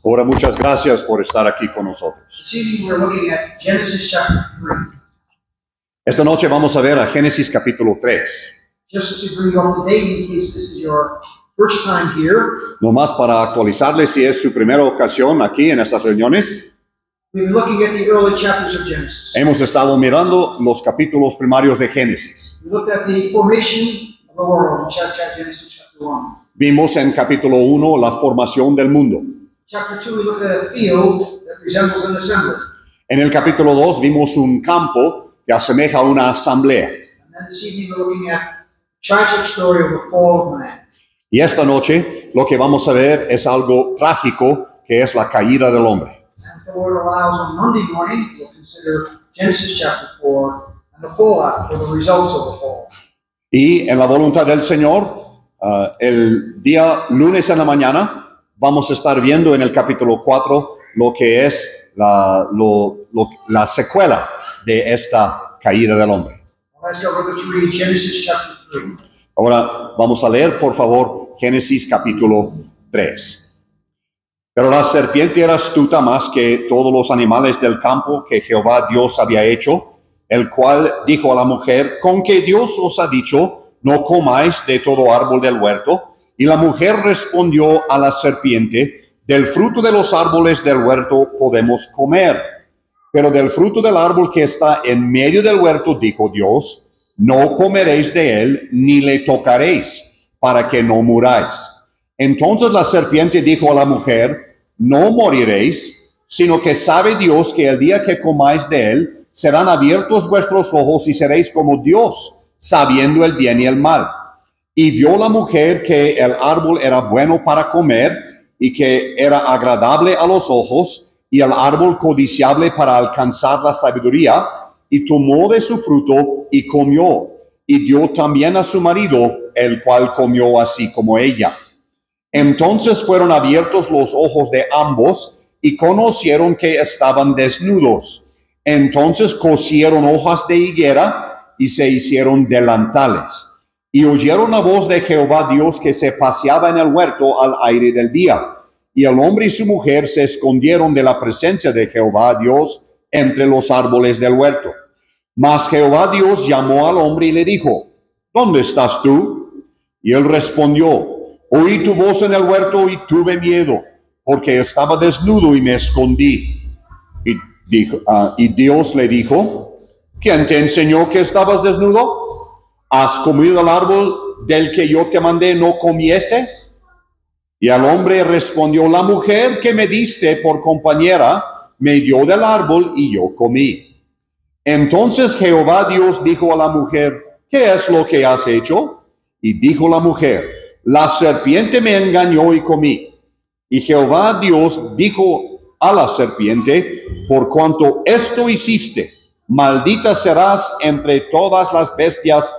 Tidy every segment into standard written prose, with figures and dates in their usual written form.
Ahora, muchas gracias por estar aquí con nosotros. This evening we're looking at Genesis chapter 3. Esta noche vamos a ver a Génesis capítulo 3. Just to bring you up to date in case this is your first time here, Nomás para actualizarles si es su primera ocasión aquí en estas reuniones. we've been looking at the early chapters of Genesis. Hemos estado mirando los capítulos primarios de Génesis. We looked at the formation of the world in Genesis chapter 1. Vimos en capítulo 1 la formación del mundo. Chapter 2 we looked at a field that resembles an assembly. En el capítulo 2 vimos un campo que asemeja a una asamblea. And then this evening we're looking at the tragic story of the fall of man. Y esta noche lo que vamos a ver es algo trágico, que es la caída del hombre. And if the Lord allows, on Monday morning we'll consider Genesis chapter 4 and the fallout or the results of the fall. Y en la voluntad del Señor, el día lunes en la mañana, vamos a estar viendo en el capítulo 4 lo que es la secuela de esta caída del hombre. I'll ask our brother to read Genesis chapter 3. Ahora vamos a leer, por favor, Génesis capítulo 3. Pero la serpiente era astuta más que todos los animales del campo que Jehová Dios había hecho, el cual dijo a la mujer: ¿con qué Dios os ha dicho, no comáis de todo árbol del huerto? Y la mujer respondió a la serpiente: del fruto de los árboles del huerto podemos comer, pero del fruto del árbol que está en medio del huerto, dijo Dios, no comeréis de él, ni le tocaréis, para que no muráis. Entonces la serpiente dijo a la mujer: no moriréis, sino que sabe Dios que el día que comáis de él, serán abiertos vuestros ojos y seréis como Dios, sabiendo el bien y el mal. Y vio la mujer que el árbol era bueno para comer y que era agradable a los ojos, y el árbol codiciable para alcanzar la sabiduría, y tomó de su fruto y comió, y dio también a su marido, el cual comió así como ella. Entonces fueron abiertos los ojos de ambos, y conocieron que estaban desnudos. Entonces cosieron hojas de higuera, y se hicieron delantales. Y oyeron la voz de Jehová Dios que se paseaba en el huerto al aire del día. Y el hombre y su mujer se escondieron de la presencia de Jehová Dios entre los árboles del huerto. Mas Jehová Dios llamó al hombre y le dijo: ¿dónde estás tú? Y él respondió: oí tu voz en el huerto y tuve miedo, porque estaba desnudo y me escondí. Y Dios le dijo: ¿quién te enseñó que estabas desnudo? ¿Has comido el árbol del que yo te mandé no comieses? Y al hombre respondió: la mujer que me diste por compañera me dio del árbol y yo comí. Entonces Jehová Dios dijo a la mujer: ¿qué es lo que has hecho? Y dijo la mujer: la serpiente me engañó y comí. Y Jehová Dios dijo a la serpiente: por cuanto esto hiciste, maldita serás entre todas las bestias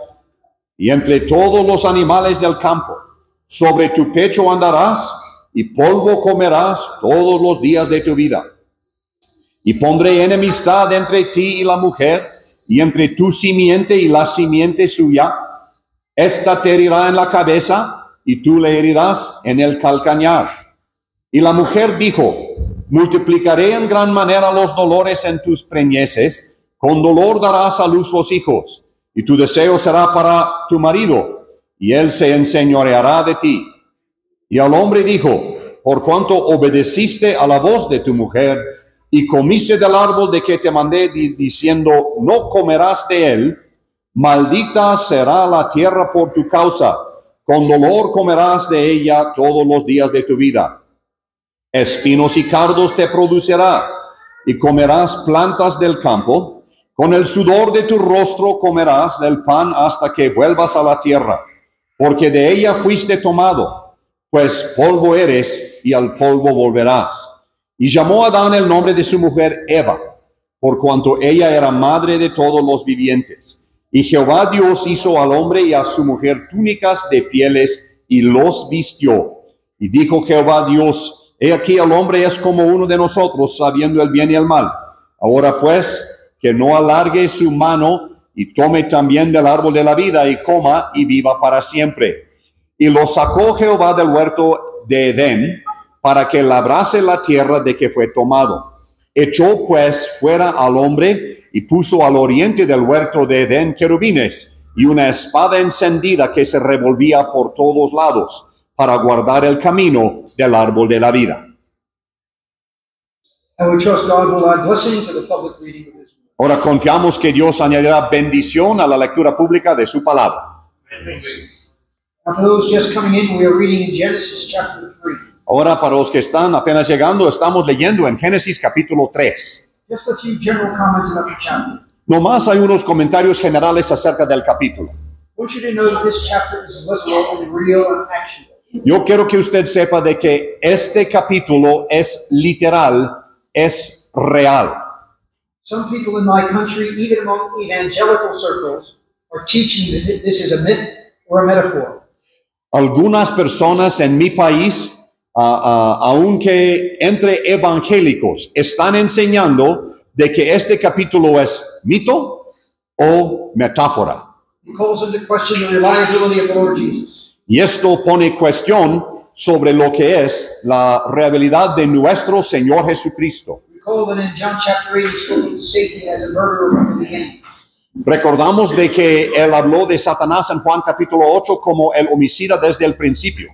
y entre todos los animales del campo. Sobre tu pecho andarás y polvo comerás todos los días de tu vida. Y pondré enemistad entre ti y la mujer, y entre tu simiente y la simiente suya. Esta te herirá en la cabeza, y tú le herirás en el calcañar. Y la mujer dijo: multiplicaré en gran manera los dolores en tus preñeces, con dolor darás a luz los hijos, y tu deseo será para tu marido, y él se enseñoreará de ti. Y al hombre dijo: por cuanto obedeciste a la voz de tu mujer, y comiste del árbol de que te mandé, diciendo: no comerás de él, maldita será la tierra por tu causa, con dolor comerás de ella todos los días de tu vida. Espinos y cardos te producirá, y comerás plantas del campo. Con el sudor de tu rostro comerás del pan hasta que vuelvas a la tierra, porque de ella fuiste tomado, pues polvo eres y al polvo volverás. Y llamó a Adán el nombre de su mujer Eva, por cuanto ella era madre de todos los vivientes. Y Jehová Dios hizo al hombre y a su mujer túnicas de pieles y los vistió. Y dijo Jehová Dios: he aquí el hombre es como uno de nosotros, sabiendo el bien y el mal. Ahora pues, que no alargue su mano y tome también del árbol de la vida y coma y viva para siempre. Y lo sacó Jehová del huerto de Edén para que labrase la tierra de que fue tomado. Echó pues fuera al hombre y puso al oriente del huerto de Edén querubines y una espada encendida que se revolvía por todos lados para guardar el camino del árbol de la vida. And we trust God will add blessing to the public reading of His word. Ahora confiamos que Dios añadirá bendición a la lectura pública de su palabra. Now, for those just coming in, we are reading in Genesis chapter 3. Ahora, para los que están apenas llegando, estamos leyendo en Génesis capítulo 3. Just a few general comments about the chapter. Nomás hay unos comentarios generales acerca del capítulo. I want you to know that this chapter is literal and real and actionable. Yo quiero que usted sepa de que este capítulo es literal, es real. Some people in my country, even among evangelical circles, are teaching that this is a myth or a metaphor. Algunas personas en mi país, aunque entre evangélicos, están enseñando de que este capítulo es mito o metáfora. It calls into question the reliability of the Lord Jesus. Y esto pone cuestión sobre lo que es la realidad de nuestro Señor Jesucristo. Recall that in John chapter 8, he spoke of Satan as a murderer from the beginning. Recordamos de que él habló de Satanás en Juan capítulo 8 como el homicida desde el principio.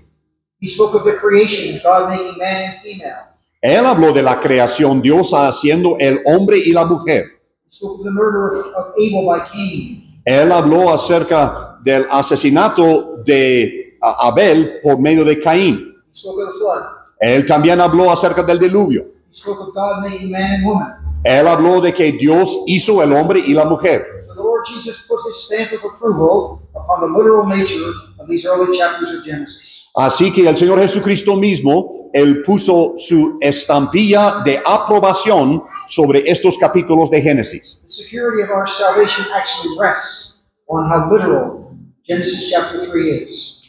He spoke of the creation, God making man and female. Él habló de la creación, Dios haciendo el hombre y la mujer. He spoke of the murder of Abel by Cain. Él habló acerca del asesinato de Abel por medio de Caín. He spoke of the flood. Él también habló acerca del diluvio. He spoke of God making man and woman. Él habló de que Dios hizo el hombre y la mujer. So the Lord Jesus put his stamp of approval upon the literal nature of these early chapters of Genesis. Así que el Señor Jesucristo mismo, él puso su estampilla de aprobación sobre estos capítulos de Génesis. The security of our salvation actually rests on how literal Genesis chapter 3 is.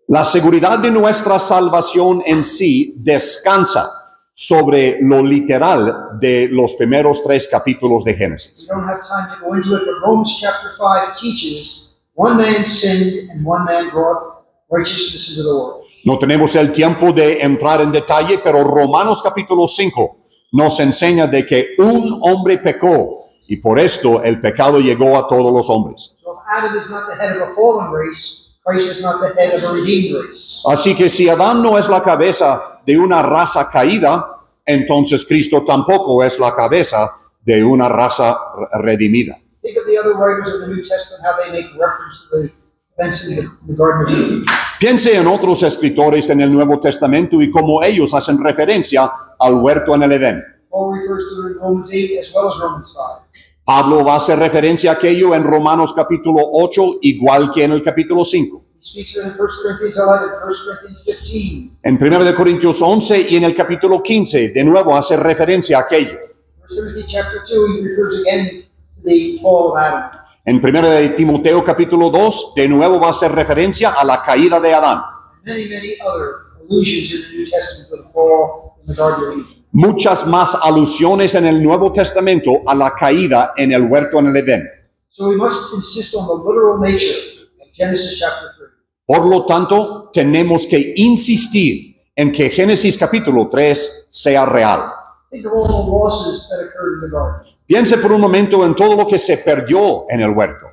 La seguridad de nuestra salvación en sí descansa sobre lo literal de los primeros 3 capítulos de We Génesis. don't have time to go into it, but Romans chapter 5 teaches one man sinned and one man brought righteousness into the world. No tenemos el tiempo de entrar en detalle, pero Romanos capítulo 5 nos enseña de que un hombre pecó y por esto el pecado llegó a todos los hombres. So if Adam is not the head of a fallen race, Christ is not the head of a redeemed race. Así que si Adán no es la cabeza de una raza caída, entonces Cristo tampoco es la cabeza de una raza redimida. Think of the other writers of the New Testament, how they make reference to the events in the Garden of Eden. Piense en otros escritores en el Nuevo Testamento y cómo ellos hacen referencia al huerto en el Edén. Paul refers to it in Romans 8 as well as Romans 5. Pablo va a hacer referencia a aquello en Romanos capítulo 8, igual que en el capítulo 5. He speaks of it in 1 Corinthians 11, 1 Corinthians 15. En 1 Corintios 11 y en el capítulo 15, de nuevo hace referencia a aquello. 1 Timothy chapter 2, he refers again to the fall of Adam. En 1 Timoteo capítulo 2, de nuevo va a hacer referencia a la caída de Adán. Many, many other allusions in the New Testament to the fall in the Garden of Eden. Muchas más alusiones en el Nuevo Testamento a la caída en el huerto en el Edén. So we must insist on the literal nature of Genesis chapter 3. Por lo tanto, tenemos que insistir en que Génesis capítulo 3 sea real. Think of all the losses that occurred in the garden. Piense por un momento en todo lo que se perdió en el huerto.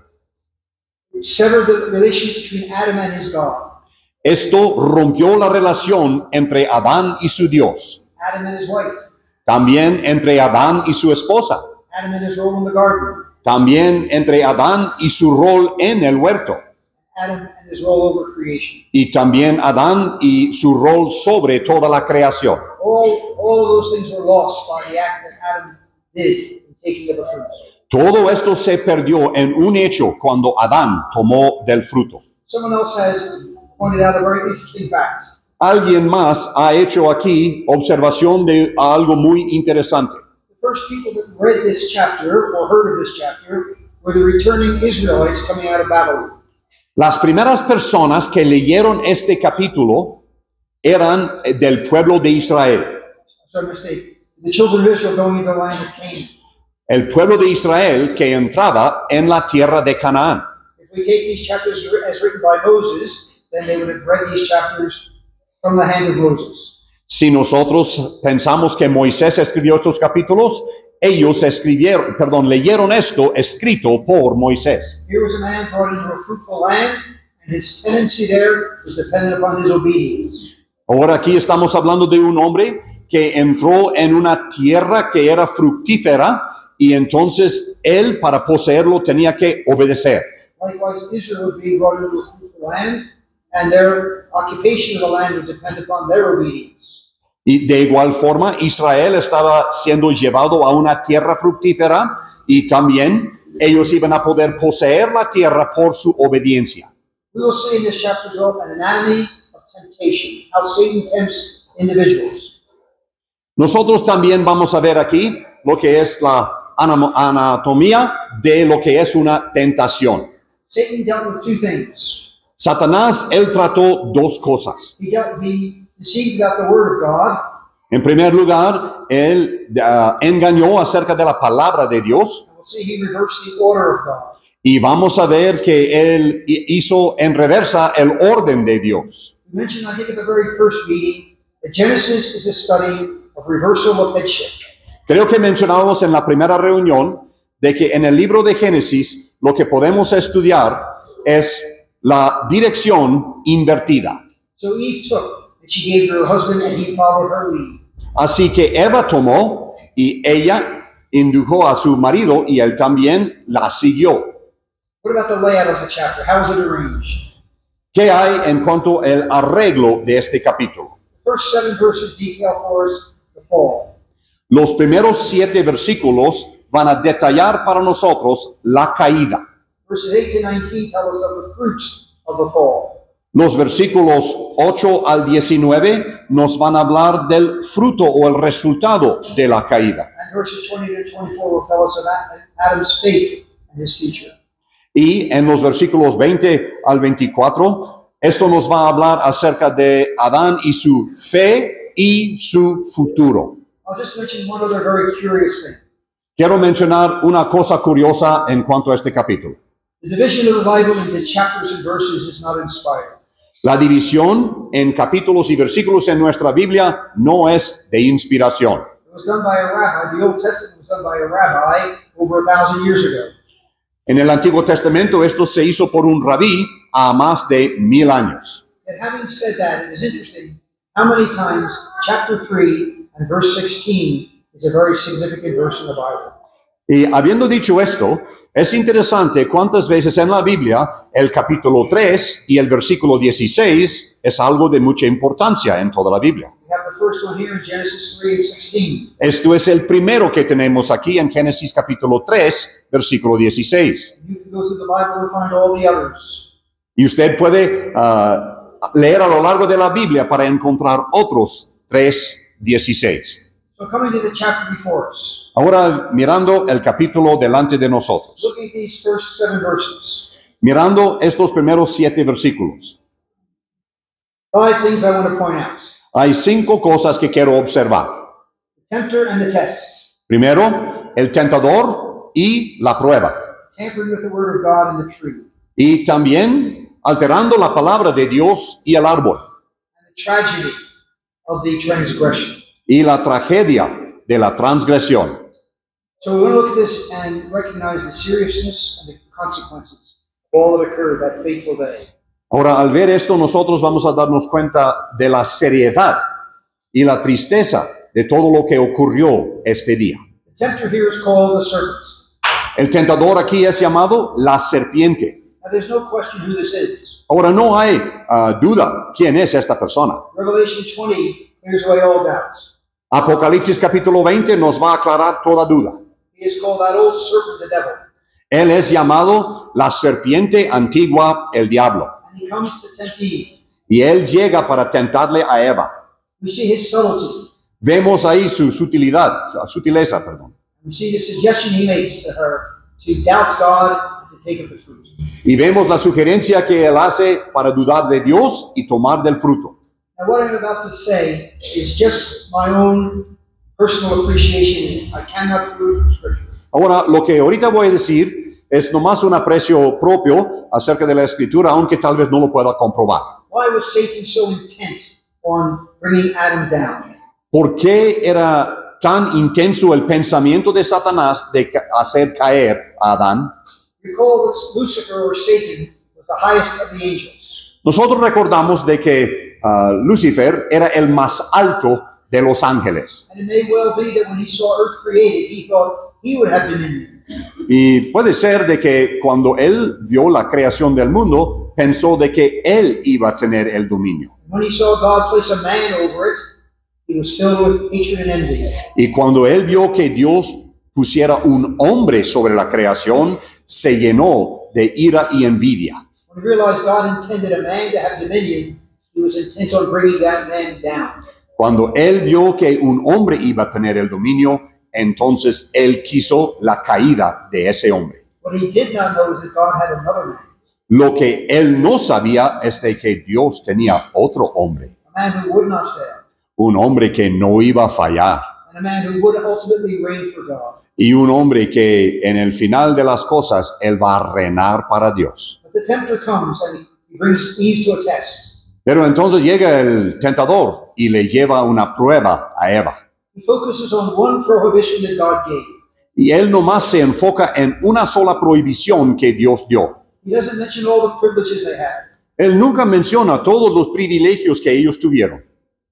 It severed the relationship between Adam and his God, Esto rompió la relación entre Adán y su Dios. Adam and his wife, También entre Adán y su esposa. Adam and his role in the garden, También entre Adán y su rol en el huerto. Adam and his role over creation. Y también Adán y su rol sobre toda la creación. All of those things were lost by the act that Adam did in taking of the fruit. Todo esto se perdió en un hecho cuando Adán tomó del fruto. Someone else has pointed out a very interesting fact. Alguien más ha hecho aquí observación de algo muy interesante. The first people that read this chapter or heard of this chapter were the returning Israelites coming out of Babylon. Las primeras personas que leyeron este capítulo eran del pueblo de Israel. Sorry, mistake. The children of Israel going into the land of Canaan. El pueblo de Israel que entraba en la tierra de Canaán. If we take these chapters as written by Moses, then they would have read these chapters from the hand of Moses. Si nosotros pensamos que Moisés escribió estos capítulos, ellos leyeron esto escrito por Moisés. Here was a man brought into a fruitful land, and his tendency there was dependent upon his obedience. Ahora aquí estamos hablando de un hombre que entró en una tierra que era fructífera y entonces él para poseerlo tenía que obedecer. Likewise, Israel was being brought into a fruitful land, and their occupation of the land would depend upon their obedience. Y de igual forma, Israel estaba siendo llevado a una tierra fructífera y también ellos iban a poder poseer la tierra por su obediencia. We will see in this chapter as well an anatomy of temptation, how Satan tempts individuals. Nosotros también vamos a ver aquí lo que es la anatomía de lo que es una tentación. Satan dealt with two things. Satanás, él trató dos cosas. He deceived about the word of God. En primer lugar, él engañó acerca de la palabra de Dios. We'll see he reversed the order of God. Y vamos a ver que él hizo en reversa el orden de Dios. We mentioned, I think, at the very first meeting, that Genesis is a study of reversal of headship. Creo que mencionábamos en la primera reunión de que en el libro de Génesis lo que podemos estudiar es la dirección invertida. So Eve took, and she gave to her husband, and he followed her lead. Así que Eva tomó y ella indujo a su marido y él también la siguió. What about the layout of the chapter? How is it arranged? ¿Qué hay en cuanto al arreglo de este capítulo? The first 7 verses detail for us the fall. Los primeros 7 versículos van a detallar para nosotros la caída. Verses 8 to 19 tell us of the fruit of the fall. Los versículos 8 al 19 nos van a hablar del fruto o el resultado de la caída. And verses 20 to 24 will tell us about Adam's fate and his future. Y en los versículos 20 al 24, esto nos va a hablar acerca de Adán y su fe y su futuro. I'll just mention one other very curious thing. Quiero mencionar una cosa curiosa en cuanto a este capítulo. The division of the Bible into chapters and verses is not inspired. La división en capítulos y versículos en nuestra Biblia no es de inspiración. It was done by a rabbi. The Old Testament was done by a rabbi over 1,000 years ago. En el Antiguo Testamento esto se hizo por un rabí a más de 1000 años. And having said that, it is interesting how many times chapter 3 and verse 16 is a very significant verse in the Bible. Y habiendo dicho esto, es interesante cuántas veces en la Biblia el capítulo 3 y el versículo 16 es algo de mucha importancia en toda la Biblia. We have the first one here in Genesis 3 and 16. Esto es el primero que tenemos aquí en Génesis capítulo 3, versículo 16. You can go through the Bible and find all the others. Y usted puede leer a lo largo de la Biblia para encontrar otros 3:16. So coming to the chapter before us, Ahora mirando el capítulo delante de nosotros, looking at these first 7 verses, mirando estos primeros 7 versículos, 5 things I want to point out. hay 5 cosas que quiero observar. The tempter and the test. Primero, el tentador y la prueba. Tampering with the word of God and the tree. Y también alterando la palabra de Dios y el árbol. And the tragedy of the transgression. Y la tragedia de la transgresión. So we want to look at this and recognize the seriousness and the consequences of all that occurred that fateful day. Ahora, al ver esto, nosotros vamos a darnos cuenta de la seriedad y la tristeza de todo lo que ocurrió este día. The tempter here is called the serpent. El tentador aquí es llamado la serpiente. Now there's no question who this is. Ahora, no hay duda quién es esta persona. Revelation 20 clears away all doubts. Apocalipsis capítulo 20 nos va a aclarar toda duda. He is called that old serpent, the devil. Él es llamado la serpiente antigua, el diablo. And he comes to tempt Eve. Y él llega para tentarle a Eva. We see his subtlety. Vemos ahí su sutileza, perdón. We see the suggestion he makes to her to doubt God and to take of the fruit. Y vemos la sugerencia que él hace para dudar de Dios y tomar del fruto. Now what I'm about to say is just my own personal appreciation. I cannot prove from Scripture. Ahora, lo que ahorita voy a decir es nomás un aprecio propio acerca de la Escritura, aunque tal vez no lo pueda comprobar. Why was Satan so intent on bringing Adam down. ¿Por qué era tan intenso el pensamiento de Satanás de hacer caer a Adán? Recall that Lucifer or Satan was the highest of the angels. Nosotros recordamos de que Lucifer era el más alto de los ángeles. And it may well be that when he saw earth created, he thought he would have dominion. Y puede ser de que cuando él vio la creación del mundo, pensó de que él iba a tener el dominio. When he saw God place a man over it, he was filled with hatred and envy. Y cuando él vio que Dios pusiera un hombre sobre la creación, se llenó de ira y envidia. When he realized God intended a man to have dominion, he was intent on bringing that man down. Cuando él vio que un hombre iba a tener el dominio, entonces él quiso la caída de ese hombre. What he did not know is that God had another man, Lo que él no sabía es de que Dios tenía otro hombre, a man who would not fail, un hombre que no iba a fallar and a man who would ultimately reign for God. y un hombre que en el final de las cosas él va a reinar para Dios. But the tempter comes and he brings Eve to a test. Pero entonces llega el tentador y le lleva una prueba a Eva. He focuses on one prohibition that God gave. Y él nomás se enfoca en una sola prohibición que Dios dio. He doesn't mention all the privileges they had. Él nunca menciona todos los privilegios que ellos tuvieron.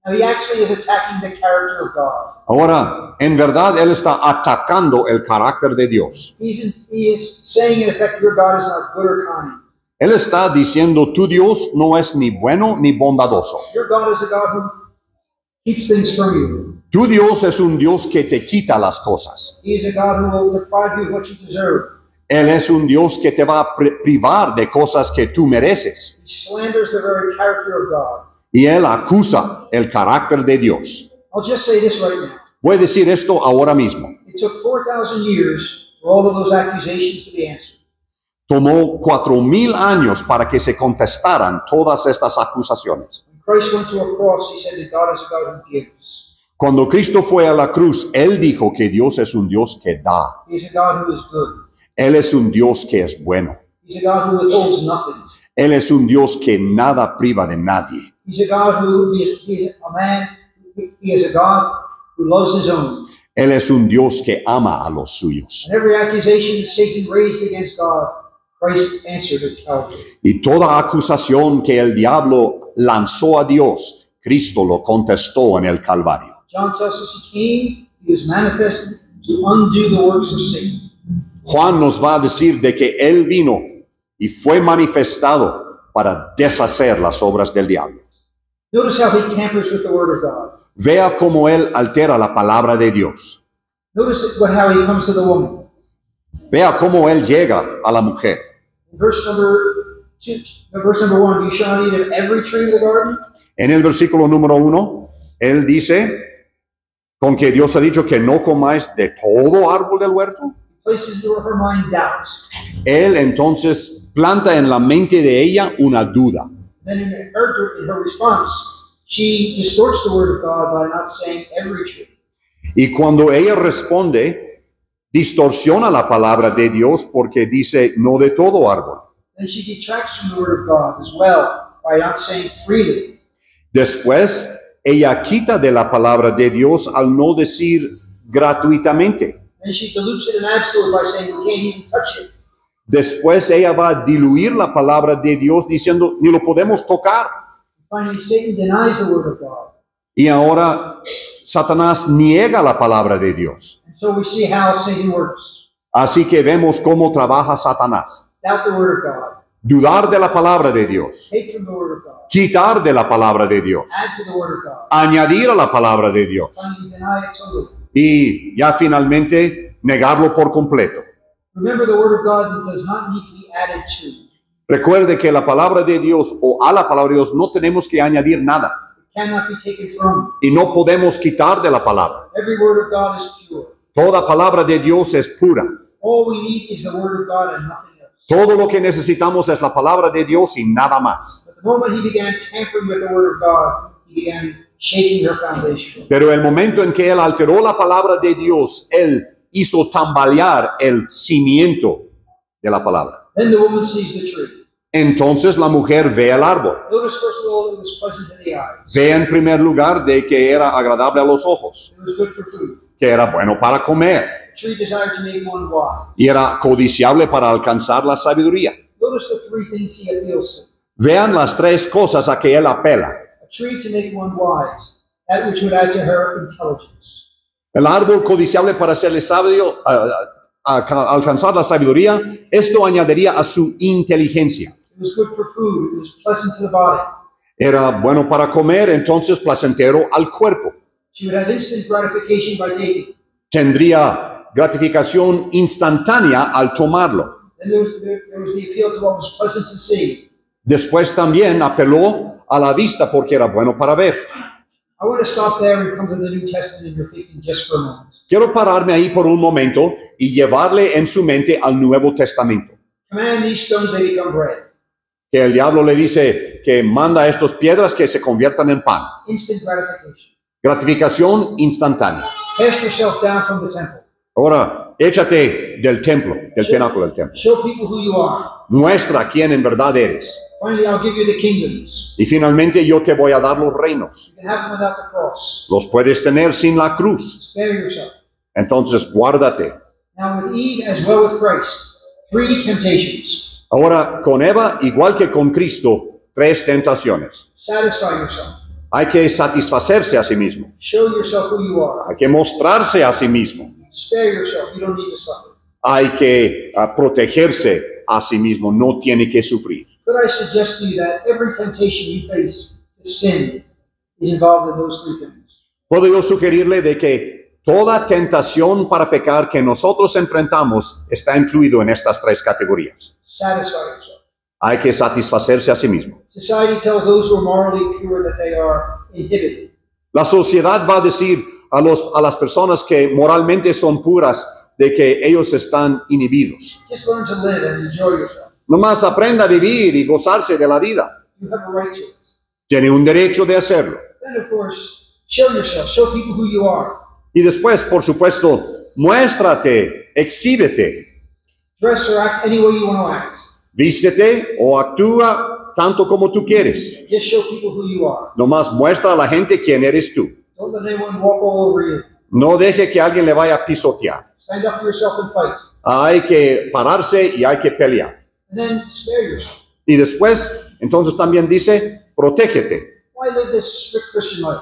Now he actually is attacking the character of God. Ahora, en verdad, él está atacando el carácter de Dios. He is saying in effect, your God is not good or kind. Él está diciendo, tu Dios no es ni bueno ni bondadoso. Your God is a God who keeps things from you. Tu Dios es un Dios que te quita las cosas. He is a God who will deprive you of what you deserve. Él es un Dios que te va a privar de cosas que tú mereces. He slanders the very character of God. Y él acusa el carácter de Dios. I'll just say this right now. Voy a decir esto ahora mismo. It took 4,000 years for all of those accusations to be answered. Tomó 4,000 años para que se contestaran todas estas acusaciones. When Christ went to a cross, he said that God is a God who gives. Cuando Cristo fue a la cruz, él dijo que Dios es un Dios que da. He is a God who is good. Él es un Dios que es bueno. He's a God who withholds nothing. Él es un Dios que nada priva de nadie. He's a God who he is a man. He is a God who loves his own. Él es un Dios que ama a los suyos. And every accusation that Satan raised against God, Christ answered at Calvary. Y toda acusación que el diablo lanzó a Dios, Cristo lo contestó en el Calvario. John tells us he came, he was manifested to undo the works of Satan. Juan nos va a decir de que él vino y fue manifestado para deshacer las obras del diablo. Notice how he tampers with the word of God. Vea cómo él altera la palabra de Dios. Notice how he comes to the woman. Vea cómo él llega a la mujer. In verse number 1, you shall not eat of every tree of the garden. En el versículo número 1, él dice, con que Dios ha dicho que no comáis de todo árbol del huerto. Places into her mind doubts. Él entonces planta en la mente de ella una duda. Then in her response, she distorts the word of God by not saying every tree. Y cuando ella responde, distorsiona la palabra de Dios porque dice no de todo árbol. Then she detracts from the word of God as well by not saying freely. Después, ella quita de la palabra de Dios al no decir gratuitamente. Then she dilutes it and adds to it by saying we can't even touch it. Después ella va a diluir la palabra de Dios diciendo ni lo podemos tocar. Finally, Satan denies the word of God. Y ahora Satanás niega la palabra de Dios. And so we see how Satan works. Así que vemos cómo trabaja Satanás. Doubt the word of God. Dudar de la palabra de Dios. Take from the word of God. Quitar de la palabra de Dios. Add to the word of God. Añadir a la palabra de Dios. Finally, deny it totally. Y ya finalmente negarlo por completo. Remember, the word of God does not need to be added to. Recuerde que la palabra de Dios o a la palabra de Dios no tenemos que añadir nada. It cannot be taken from. Y no podemos quitar de la palabra. Every word of God is pure. Toda palabra de Dios es pura. All we need is the word of God and nothing else. Todo lo que necesitamos es la palabra de Dios y nada más. But the moment he began tampering with the word of God, he began shaking her foundation. Pero el momento en que él alteró la palabra de Dios, él hizo tambalear el cimiento de la palabra. Then the woman sees the tree. Entonces la mujer ve el árbol. Notice first of all, it was pleasant to the eyes. Ve en primer lugar de que era agradable a los ojos, It was good for food. que era bueno para comer A tree desired to make one wise. y era codiciable para alcanzar la sabiduría. Notice the three things he appeals to. Vean las tres cosas a que él apela. A tree to make one wise, that which would add to her intelligence. El árbol codiciable para hacerle sabio, alcanzar la sabiduría, esto añadiría a su inteligencia. It was good for food. It was pleasant to the body. Era bueno para comer, entonces placentero al cuerpo. She would have instant gratification by taking it. Tendría gratificación instantánea al tomarlo. Then there was the appeal to what was pleasant to see. Después también apeló a la vista porque era bueno para ver. I want to stop there and come to the New Testament in your thinking just for a moment. Quiero pararme ahí por un momento y llevarle en su mente al Nuevo Testamento. Command these stones, they become bread. Que el diablo le dice que manda a estas piedras que se conviertan en pan. Instant gratification. Gratificación instantánea. Cast yourself down from the temple. Ahora, échate del templo, del pináculo del templo. Show people who you are. Muestra quién en verdad eres. Finally, I'll give you the kingdoms. Y finalmente yo te voy a dar los reinos. You can have them without the cross. Los puedes tener sin la cruz. Spare yourself. Entonces, guárdate. Now, with Eve as well with Christ, three temptations. Ahora, con Eva, igual que con Cristo, tres tentaciones. Satisfy yourself. Hay que satisfacerse a sí mismo. Show yourself who you are. Hay que mostrarse a sí mismo. Spare yourself. You don't need to suffer. Hay que protegerse a sí mismo. No tiene que sufrir. Could I suggest to you that every temptation you face to sin is involved in those three things? Puedo yo sugerirle de que toda tentación para pecar que nosotros enfrentamos está incluido en estas tres categorías. Satisfy yourself. Hay que satisfacerse a sí mismo. Society tells those who are morally pure that they are inhibited. La sociedad va a decir a las personas que moralmente son puras de que ellos están inhibidos. Just learn to live and enjoy yourself. Nomás aprenda a vivir y gozarse de la vida. You have a right to it. Tiene un derecho de hacerlo. Then, of course, show yourself. Show people who you are. Y después, por supuesto, muéstrate, exhíbete, Dress or act any way you want to act. vístete o actúa tanto como tú quieres. Just show people who you are. Nomás muestra a la gente quién eres tú. Don't let anyone walk all over you. No deje que alguien le vaya a pisotear. Stand up for yourself and fight. Hay que pararse y hay que pelear. And then spare yourself. Y después, entonces también dice, protégete. Why live this strict Christian life?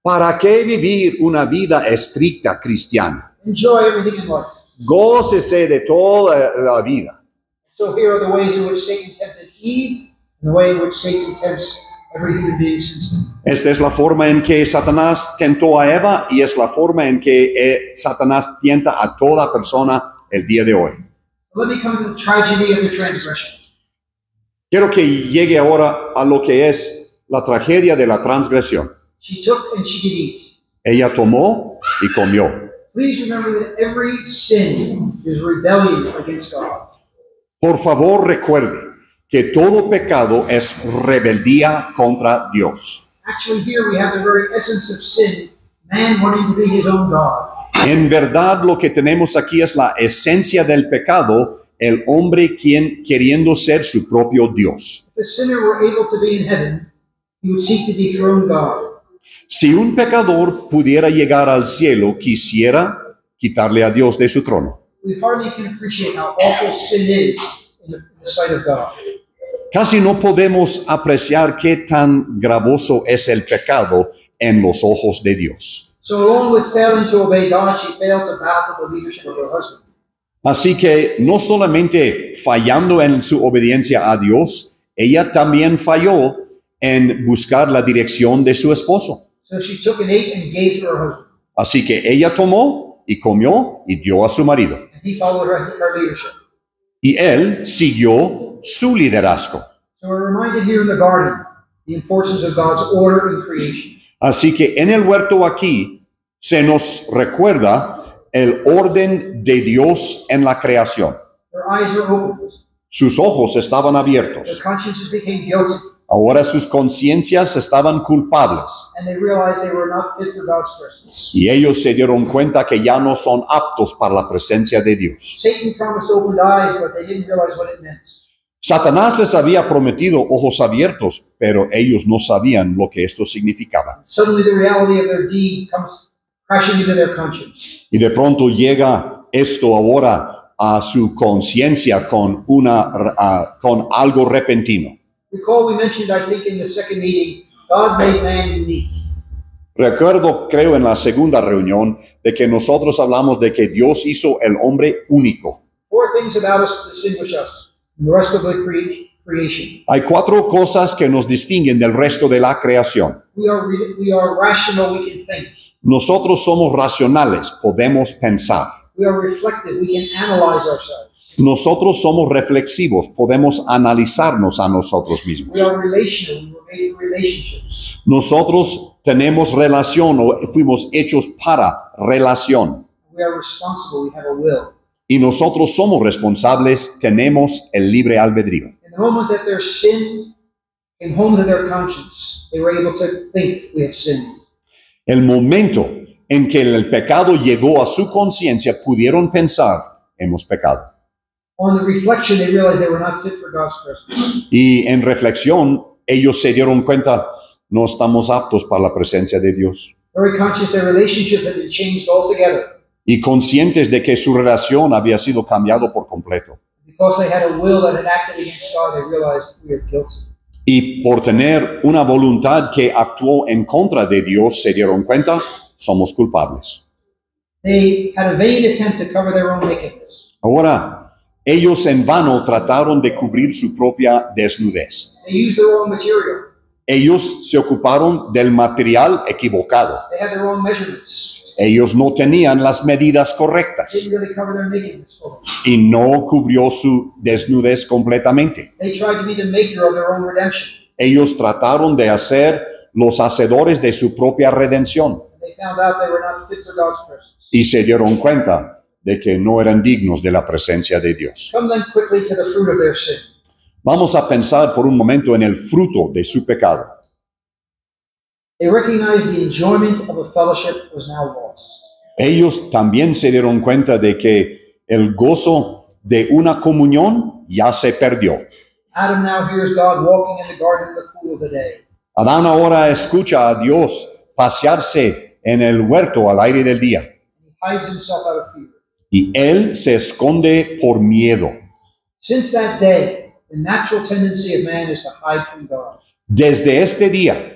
¿Para qué vivir una vida estricta cristiana? Enjoy everything in life. Gócese de toda la vida. So here are the ways in which Satan tempted Eve, and the way in which Satan tempts every human being since then. Esta es la forma en que Satanás tentó a Eva y es la forma en que Satanás tienta a toda persona el día de hoy. Let me come to the tragedy of the transgression. Quiero que llegue ahora a lo que es la tragedia de la transgresión. She took and she did eat. Ella tomó y comió. Please remember that every sin is rebellion against God. Por favor, recuerde que todo pecado es rebeldía contra Dios. Actually, here we have the very essence of sin, man wanting to be his own God. En verdad, lo que tenemos aquí es la esencia del pecado, el hombre queriendo ser su propio Dios. If the sinner were able to be in heaven, he would seek to dethrone God. Si un pecador pudiera llegar al cielo, quisiera quitarle a Dios de su trono. We hardly can appreciate how awful sin is in the sight of God. Casi no podemos apreciar qué tan gravoso es el pecado en los ojos de Dios. So along with failing to obey God, she failed to bow to the leadership of her husband. Así que no solamente fallando en su obediencia a Dios, ella también falló en buscar la dirección de su esposo. So she took and ate and gave to her husband. Así que ella tomó y comió y dio a su marido. And he followed her leadership. Y él siguió su liderazgo. So we're reminded here in the garden the importance of God's order in creation. Así que en el huerto aquí se nos recuerda el orden de Dios en la creación. Their eyes were opened. Sus ojos estaban Their abiertos. consciences became guilty. Ahora sus conciencias estaban culpables. And they realized they were not fit for God's presence. Y ellos se dieron cuenta que ya no son aptos para la presencia de Dios. Satan promised opened eyes, but they didn't realize what it meant. Satanás les había prometido ojos abiertos, pero ellos no sabían lo que esto significaba. Suddenly, the reality of their deed comes crashing into their conscience. Y de pronto llega esto ahora a su conciencia con algo repentino. Recall, we mentioned, I think, in the second meeting, God made man unique. Recuerdo, creo, en la segunda reunión de que nosotros hablamos de que Dios hizo el hombre único. 4 things about us distinguish us from the rest of the creation. Hay 4 cosas que nos distinguen del resto de la creación. We are rational, we can think. Nosotros somos racionales, podemos pensar. We are reflective, we can analyze ourselves. Nosotros somos reflexivos, podemos analizarnos a nosotros mismos. We are relational, we were made for relationships. Nosotros tenemos relación o fuimos hechos para relación. We are responsible, we have a will. Y nosotros somos responsables, tenemos el libre albedrío. In the moment that their sin came home to their conscience, they were able to think we have sinned. El momento en que el pecado llegó a su conciencia, pudieron pensar, hemos pecado. On the reflection, they realized they were not fit for God's presence. Y en reflexión, ellos se dieron cuenta, no estamos aptos para la presencia de Dios. Very conscious their relationship had been changed altogether. Y conscientes de que su relación había sido cambiado por completo. Because they had a will that had acted against God, they realized we are guilty. Y por tener una voluntad que actuó en contra de Dios, se dieron cuenta, somos culpables. They had a vain attempt to cover their own nakedness. Ahora, ellos en vano trataron de cubrir su propia desnudez. They used the wrong material. Ellos se ocuparon del material equivocado. They had their own measurements. Ellos no tenían las medidas They correctas didn't really cover their nakedness fully. y no cubrió su desnudez completamente. They tried to be the maker of their own redemption. Ellos trataron de ser los hacedores de su propia redención They found out they were not fit for God's presence. y se dieron cuenta de que no eran dignos de la presencia de Dios. Come then quickly to the fruit of their sin. Vamos a pensar por un momento en el fruto de su pecado. They recognized the enjoyment of a fellowship was now lost. Ellos también se dieron cuenta de que el gozo de una comunión ya se perdió. Adam now hears God walking in the garden in the cool of the day. Adán ahora escucha a Dios pasearse en el huerto al aire del día He hides himself out of fear. y él se esconde por miedo. Since that day, the natural tendency of man is to hide from God. Desde este día,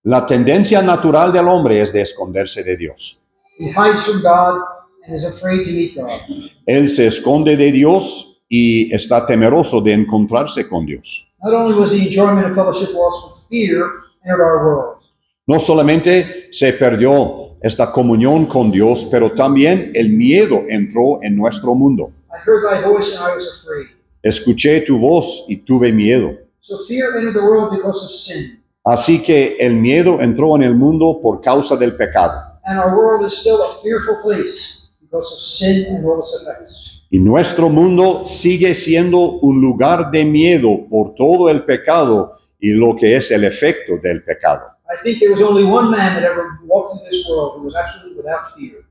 la tendencia natural del hombre es de esconderse de Dios. He hides from God and is afraid to meet God. Él se esconde de Dios y está temeroso de encontrarse con Dios. Not only was the enjoyment of fellowship lost, but fear entered our world. No solamente se perdió esta comunión con Dios, pero también el miedo entró en nuestro mundo. I heard thy voice and I was afraid. Escuché tu voz y tuve miedo. So fear entered the world because of sin. Así que el miedo entró en el mundo por causa del pecado. And our world is still a fearful place because of sin and all its effects. Y nuestro mundo sigue siendo un lugar de miedo por todo el pecado y lo que es el efecto del pecado. I think there was only one man that ever walked through this world who was absolutely without fear.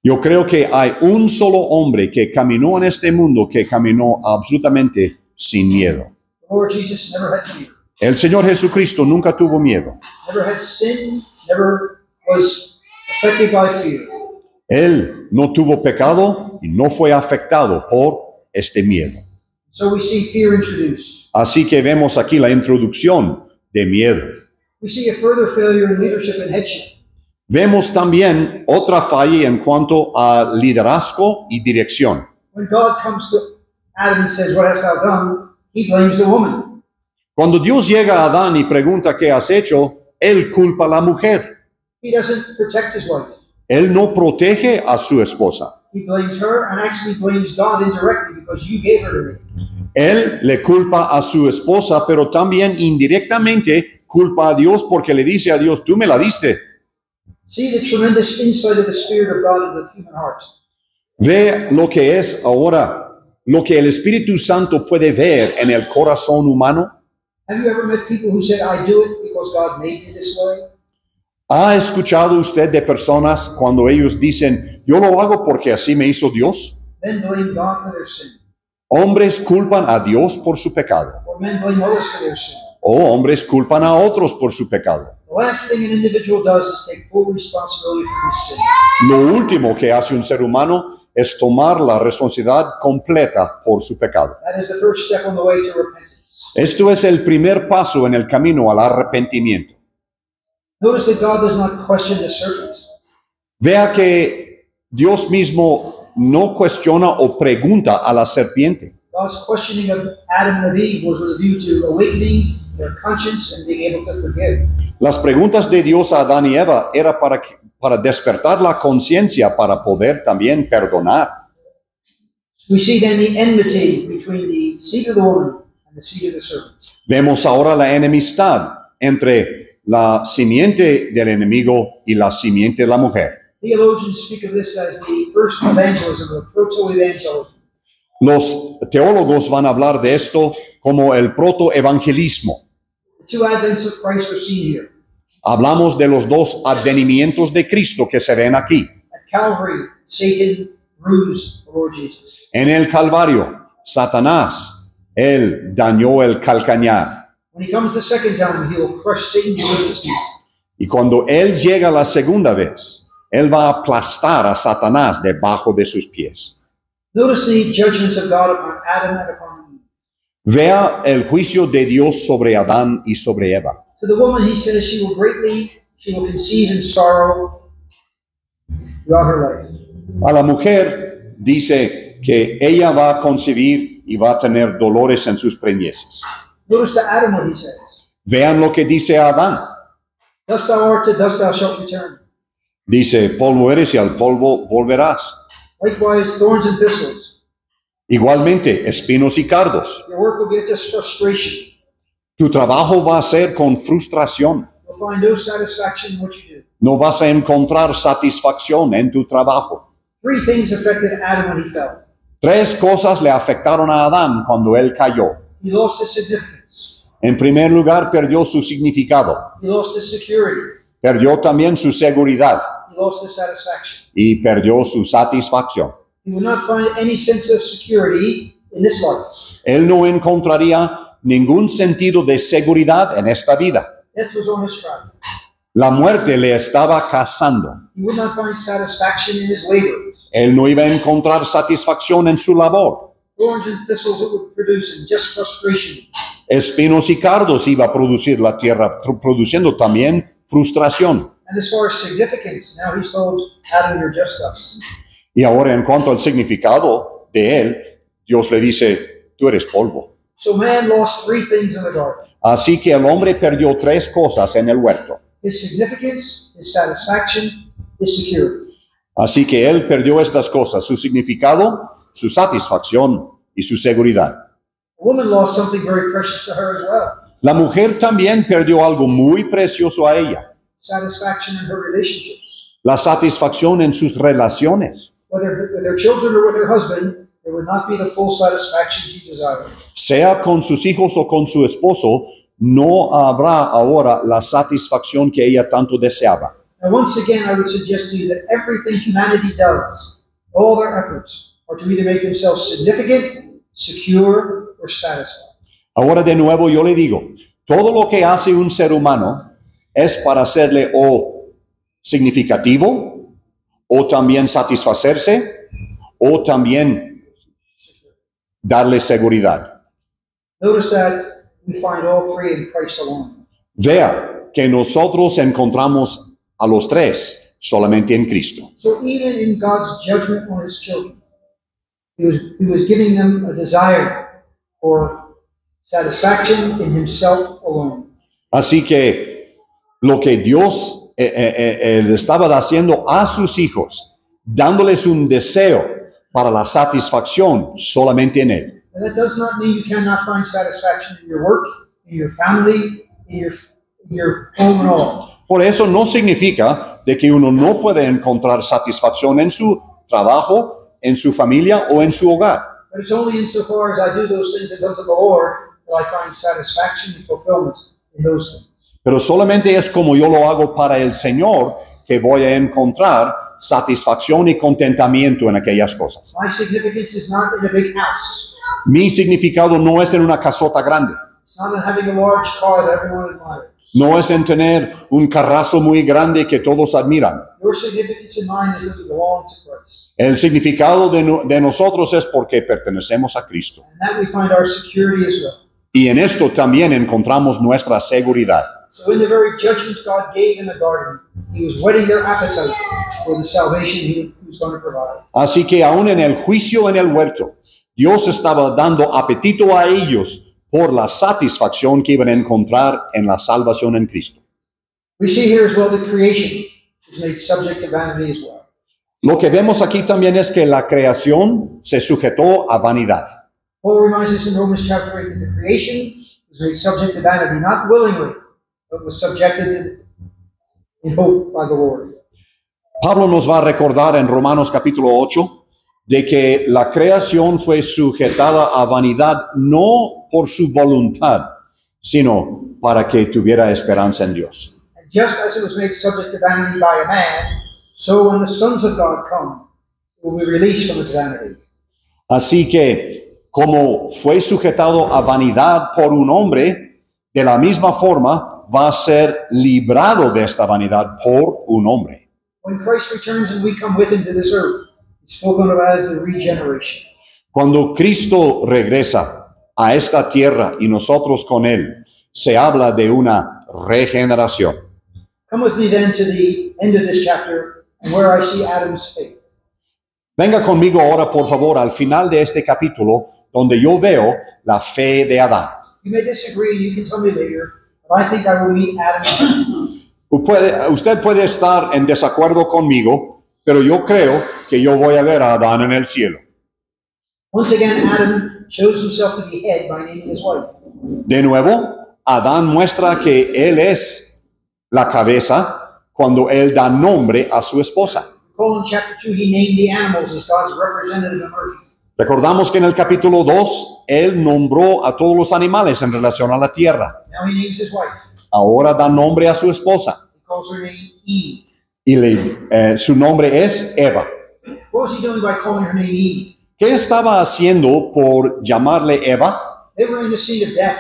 Yo creo que hay un solo hombre que caminó en este mundo que caminó absolutamente sin miedo. The Lord Jesus never had fear, El Señor Jesucristo nunca tuvo miedo. never had sin, never was affected by fear. Él no tuvo pecado y no fue afectado por este miedo. So we see fear introduced. Así que vemos aquí la introducción de miedo. We see a further failure in leadership and headship. Vemos también otra falla en cuanto a liderazgo y dirección. When God comes to Adam and says, "What hast thou done?" he blames the woman. Cuando Dios llega a Adán y pregunta qué has hecho, él culpa a la mujer. He doesn't protect his wife. Él no protege a su esposa. He blames her and actually blames God indirectly because you gave her to me. Él le culpa a su esposa, pero también indirectamente culpa a Dios porque le dice a Dios, tú me la diste. See the tremendous insight of the Spirit of God into the human heart. Ve lo que es ahora, lo que el Espíritu Santo puede ver en el corazón humano. Have you ever met people who said, "I do it because God made me this way"? ¿Ha escuchado usted de personas cuando ellos dicen, yo lo hago porque así me hizo Dios? Then blame God for their sin. Hombres culpan a Dios por su pecado, or men blame others for their sin. o hombres culpan a otros por su pecado. The last thing an individual does is take full responsibility for his sin. Lo último que hace un ser humano es tomar la responsabilidad completa por su pecado. That is the first step on the way to repentance. Esto es el primer paso en el camino al arrepentimiento. Notice that God does not question the serpent. Vea que Dios mismo no cuestiona o pregunta a la serpiente. God's questioning of Adam and of Eve was with a view to awakening their conscience and being able to forgive. Las preguntas de Dios a Adán y Eva era para despertar la conciencia para poder también perdonar. We see then the enmity between the seed of the woman and the seed of the serpent. Vemos ahora la enemistad entre la simiente del enemigo y la simiente de la mujer. Theologians speak of this as the first evangelism, or proto-evangelism. Los teólogos van a hablar de esto como el protoevangelismo. The two advents of Christ are seen here. Hablamos de los dos advenimientos de Cristo que se ven aquí. At Calvary, Satan bruised the Lord Jesus. En el Calvario, Satanás, él dañó el calcañar. When he comes the second time, he will crush Satan beneath his feet. Y cuando él llega la segunda vez, él va a aplastar a Satanás debajo de sus pies. Notice the judgments of God upon Adam and upon Eve. Vea el juicio de Dios sobre Adán y sobre Eva. To the woman, he says she will conceive in sorrow throughout her life. A la mujer dice que ella va a concebir y va a tener dolores en sus preñeces. Notice to Adam what he says. Vean lo que dice a Adán. Dust thou art, to dust thou shalt return. Dice, polvo eres y al polvo volverás. Likewise, thorns and thistles. Igualmente, espinos y cardos. Your work will be at this frustration. Tu trabajo va a ser con frustración. You'll find no satisfaction in what you do. No vas a encontrar satisfacción en tu trabajo. Three things affected Adam when he fell. Tres cosas le afectaron a Adán cuando él cayó. He lost his significance. En primer lugar, perdió su significado. He lost his security. Perdió también su seguridad He lost his satisfaction. y perdió su satisfacción. He would not find any sense of security in this life. Él no encontraría ningún sentido de seguridad en esta vida. Death was on his track. La muerte le estaba cazando. He would not find satisfaction in his labor. Él no iba a encontrar satisfacción en su labor. Thorns and thistles it would produce, and just frustration. Espinos y cardos iba a producir la tierra, produciendo también frustración. And as far as significance, now he's told Adam, you're just dust. Y ahora en cuanto al significado de él, Dios le dice, tú eres polvo. So man lost three things in the garden: Así que el hombre perdió tres cosas en el huerto. his significance, his satisfaction, his security. Así que él perdió estas cosas, su significado, su satisfacción y su seguridad. The woman lost something very precious to her as well: La mujer también perdió algo muy precioso a ella, satisfaction in her relationships. la satisfacción en sus relaciones. Whether with her children or with her husband, there would not be the full satisfaction she desired. Sea con sus hijos o con su esposo, no habrá ahora la satisfacción que ella tanto deseaba. Now, once again, I would suggest to you that everything humanity does, all their efforts, are to either make themselves significant, secure, or satisfied. Ahora de nuevo yo le digo, todo lo que hace un ser humano es para hacerle o significativo, o también satisfacerse, o también darle seguridad. Notice that we find all three in Christ alone. Vea que nosotros encontramos a los tres solamente en Cristo. So even in God's judgment on his children, he was giving them a desire for satisfaction in himself alone. Así que lo que Dios estaba haciendo a sus hijos, dándoles un deseo para la satisfacción solamente en Él. And that does not mean you cannot find satisfaction in your work, in your family, in your home and all. Por eso no significa de que uno no puede encontrar satisfacción en su trabajo, en su familia o en su hogar. But it's only insofar as I do those things as unto the Lord that I find satisfaction and fulfillment in those things. Pero solamente es como yo lo hago para el Señor que voy a encontrar satisfacción y contentamiento en aquellas cosas. My significance is not in a big house. Mi significado no es en una casota grande, It's not in having a large car that everyone admires. no es en tener un carrazo muy grande que todos admiran. Your significance and mine is that we belong to Christ. El significado de nosotros es porque pertenecemos a Cristo. And that we find our security as well. Y en esto también encontramos nuestra seguridad. So in the very judgments God gave in the garden, he was whetting their appetite for the salvation he was going to provide. Así que aún en el juicio en el huerto, Dios estaba dando apetito a ellos por la satisfacción que iban a encontrar en la salvación en Cristo. We see here as well that creation is made subject to vanity as well. Lo que vemos aquí también es que la creación se sujetó a vanidad. Paul reminds us in Romans chapter 8 that the creation was made subject to vanity, not willingly, but was subjected to in hope by the Lord. Pablo nos va a recordar en Romanos capítulo 8 de que la creación fue sujetada a vanidad no por su voluntad, sino para que tuviera esperanza en Dios. And just as it was made subject to vanity by a man, so when the sons of God come, it will be released from its vanity. Así que, como fue sujetado a vanidad por un hombre, de la misma forma va a ser librado de esta vanidad por un hombre. When Christ returns and we come with him to this earth, he's spoken of as the regeneration. Cuando Cristo regresa a esta tierra y nosotros con él, se habla de una regeneración. Come with me then to the end of this chapter and where I see Adam's faith. Venga conmigo ahora, por favor, al final de este capítulo, donde yo veo la fe de Adán. You may disagree, you can tell me later, but I think I will meet Adam. Usted puede estar en desacuerdo conmigo, pero yo creo que yo voy a ver a Adán en el cielo. Once again, Adam shows himself to be head by naming his wife. De nuevo, Adán muestra que él es la cabeza cuando él da nombre a su esposa. Recall in chapter 2, he named the animals as God's representative on earth. Recordamos que en el capítulo 2, él nombró a todos los animales en relación a la tierra. Now he names his wife. Ahora da nombre a su esposa He calls her name Eve. y su nombre es Eva. What was he doing by calling her name Eve? ¿Qué estaba haciendo por llamarle Eva? They were in the scene of death.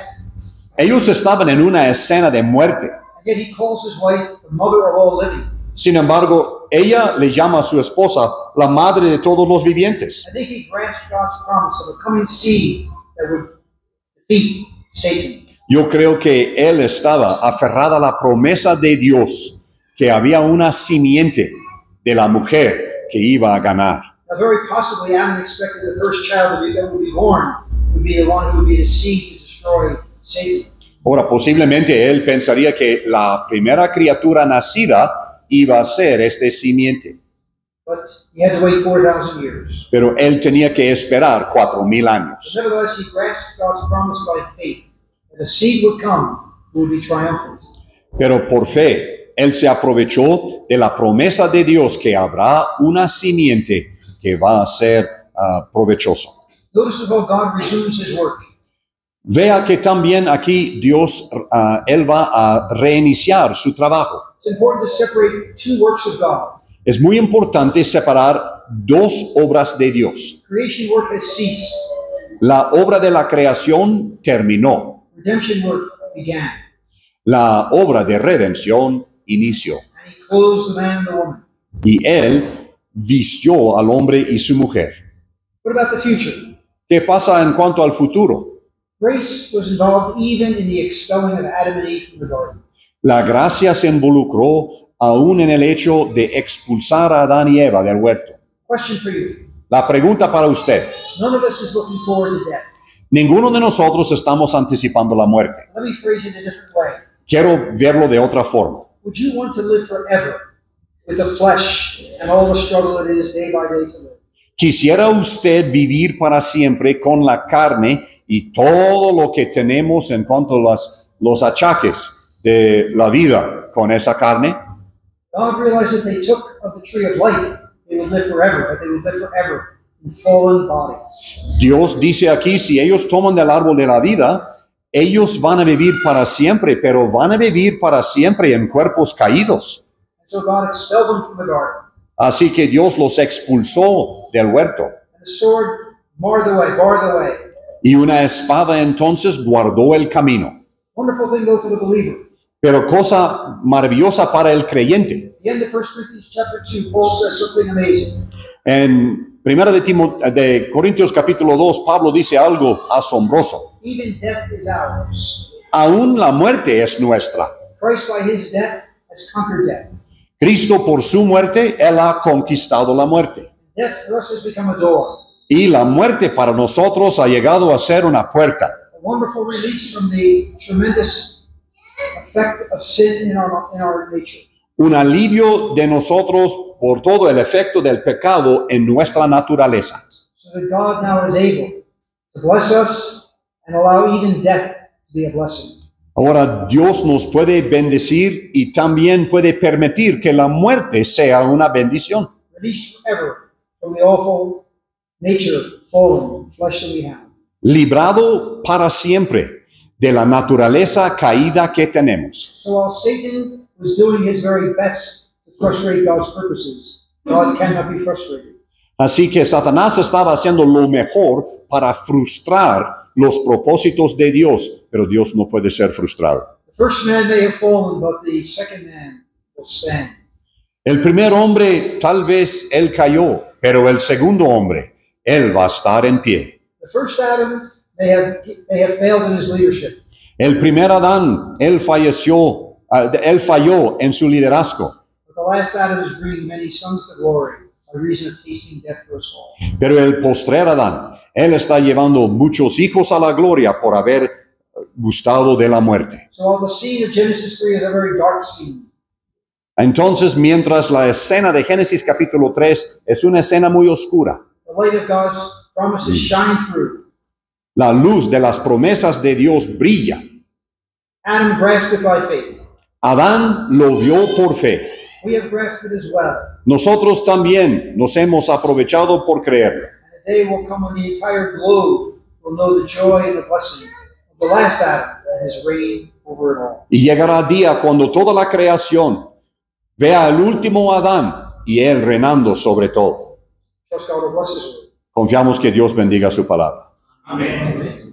Ellos estaban en una escena de muerte. And yet he calls his wife the mother of all living. Sin embargo, ella le llama a su esposa la madre de todos los vivientes. I think he grasped God's promise of a coming seed that would defeat Satan. Yo creo que él estaba aferrada a la promesa de Dios que había una simiente de la mujer que iba a ganar. Now, very possibly, Adam expected the first child that would be born would be the one who would be his seed to destroy Satan. Ahora, posiblemente él pensaría que la primera criatura nacida iba a ser este simiente, But he had to wait 4,000 years. pero él tenía que esperar 4,000 años. But nevertheless, he grasped God's promise by faith that a seed would come who would be triumphant. Pero por fe, él se aprovechó de la promesa de Dios que habrá una simiente que va a ser provechoso. Notice as well, God resumes his work. Vea que también aquí Dios, él va a reiniciar su trabajo. It's important to separate two works of God. Es muy importante separar dos obras de Dios. Creation work has ceased. La obra de la creación terminó. Redemption work began. La obra de redención inició. And he clothes the man and the woman. Y él vistió al hombre y su mujer. What about the future? ¿Qué pasa en cuanto al futuro? Grace was involved even in the expelling of Adam and Eve from the garden. La gracia se involucró aún en el hecho de expulsar a Adán y Eva del huerto. Question for you. La pregunta para usted. None of us is looking forward to death. Ninguno de nosotros estamos anticipando la muerte. Let me phrase it a different way. Quiero verlo de otra forma. Would you want to live forever with the flesh and all the struggle it is day by day to live? ¿Quisiera usted vivir para siempre con la carne y todo lo que tenemos en cuanto a los achaques de la vida con esa carne? God realized if they took of the tree of life, they would live forever, but they would live forever in fallen bodies. Dios dice aquí, si ellos toman del árbol de la vida, ellos van a vivir para siempre, pero van a vivir para siempre en cuerpos caídos. so God expelled them from the garden. Así que Dios los expulsó del huerto. And the sword barred the way. Y una espada entonces guardó el camino. Wonderful thing though for the believer. Pero cosa maravillosa para el creyente. At the end of 1 Corinthians chapter 2, Paul says something amazing. En 1 de Corintios capítulo 2, Pablo dice algo asombroso. Even death is ours. Aún la muerte es nuestra. Christ by his death has conquered death. Cristo por su muerte, Él ha conquistado la muerte. Death for us has become a door. Y la muerte para nosotros ha llegado a ser una puerta. A wonderful release from the tremendous effect of sin in our nature. Un alivio de nosotros por todo el efecto del pecado en nuestra naturaleza. So that God now is able to bless us and allow even death to be a blessing. Ahora Dios nos puede bendecir y también puede permitir que la muerte sea una bendición. Released forever from the awful nature, fallen flesh that we have. Librado para siempre de la naturaleza caída que tenemos. So while Satan was doing his very best to frustrate God's purposes, God cannot be frustrated. Así que Satanás estaba haciendo lo mejor para frustrar los propósitos de Dios, pero Dios no puede ser frustrado. The first man may have fallen, but the second man will stand. El primer hombre tal vez él cayó, pero el segundo hombre, él va a estar en pie. The first Adam may have failed in his leadership. El primer Adán, él falló en su liderazgo. But the last Adam is bringing many sons to glory by reason of tasting death for us all. Pero el postrer Adán, él está llevando muchos hijos a la gloria por haber gustado de la muerte. So while the scene of Genesis 3 is a very dark scene, Entonces, mientras la escena de Génesis capítulo 3 es una escena muy oscura, the light of God's promises shine through. la luz de las promesas de Dios brilla. Adam grasped it by faith. Adán lo vio por fe. We have grasped it as well. Nosotros también nos hemos aprovechado por creerlo. And a day will come when the entire globe will know the joy and the blessing of the last Adam that has reigned over it all. Y llegará día cuando toda la creación vea al último Adán y él reinando sobre todo. Trust God will bless His word. Confiamos que Dios bendiga su palabra. Amen.